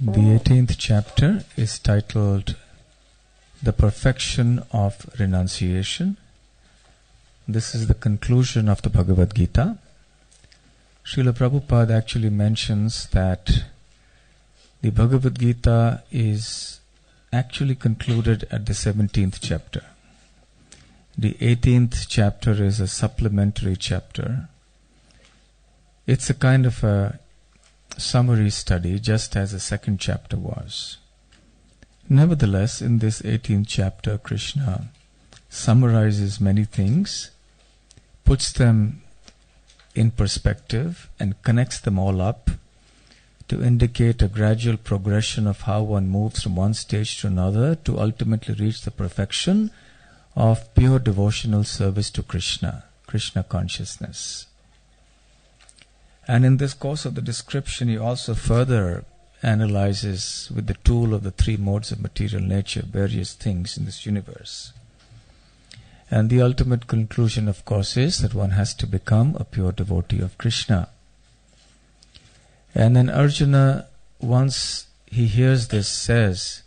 The 18th chapter is titled The Perfection of Renunciation. This is the conclusion of the Bhagavad Gita. Srila Prabhupada actually mentions that the Bhagavad Gita is actually concluded at the 17th chapter. The 18th chapter is a supplementary chapter. It's a kind of a summary study, just as the second chapter was. Nevertheless, in this 18th chapter, Krishna summarizes many things, puts them in perspective, and connects them all up to indicate a gradual progression of how one moves from one stage to another to ultimately reach the perfection of pure devotional service to Krishna, Krishna consciousness. And in this course of the description, he also further analyzes with the tool of the three modes of material nature various things in this universe. And the ultimate conclusion, of course, is that one has to become a pure devotee of Krishna. And then Arjuna, once he hears this, says,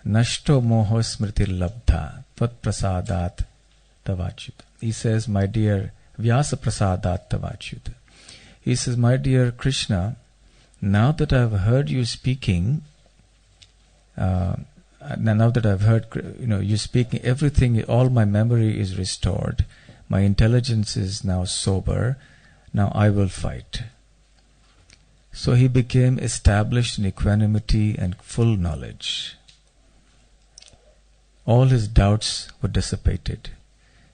Nashto moho smriti labdha tvat prasadat tavachyuta. He says, my dear Vyasa prasadat tavachyuta. He says, my dear Krishna, now that I have heard you speaking, now that I have heard you speaking, everything, all my memory is restored. My intelligence is now sober. Now I will fight. So he became established in equanimity and full knowledge. All his doubts were dissipated.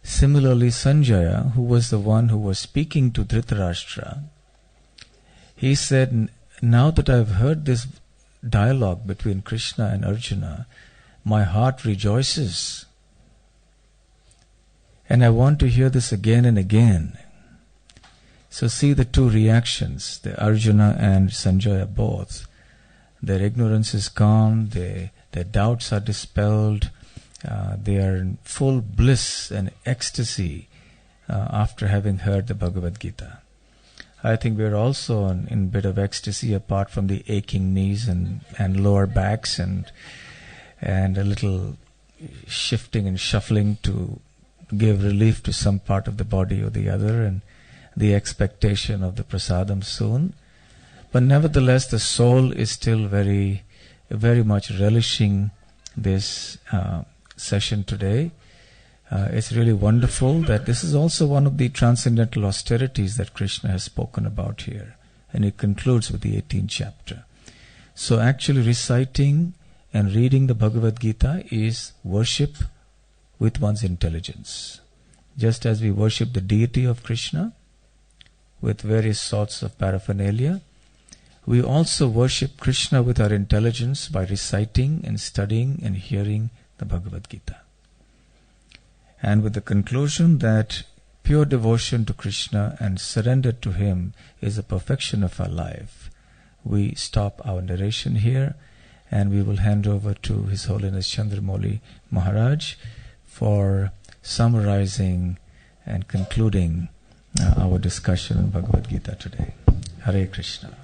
Similarly, Sanjaya, who was the one who was speaking to Dhritarashtra, he said, now that I have heard this dialogue between Krishna and Arjuna, my heart rejoices. And I want to hear this again and again. So see the two reactions, the Arjuna and Sanjaya both. Their ignorance is gone, their doubts are dispelled, they are in full bliss and ecstasy after having heard the Bhagavad Gita. I think we are also in a bit of ecstasy apart from the aching knees and lower backs and a little shifting and shuffling to give relief to some part of the body or the other, and the expectation of the prasadam soon. But nevertheless, the soul is still very, very much relishing this session today. It's really wonderful that this is also one of the transcendental austerities that Krishna has spoken about here. And it concludes with the 18th chapter. So actually reciting and reading the Bhagavad Gita is worship with one's intelligence. Just as we worship the deity of Krishna with various sorts of paraphernalia, we also worship Krishna with our intelligence by reciting and studying and hearing the Bhagavad Gita. And with the conclusion that pure devotion to Krishna and surrender to Him is the perfection of our life, we stop our narration here and we will hand over to His Holiness Chandramauli Maharaj for summarizing and concluding our discussion on Bhagavad Gita today. Hare Krishna.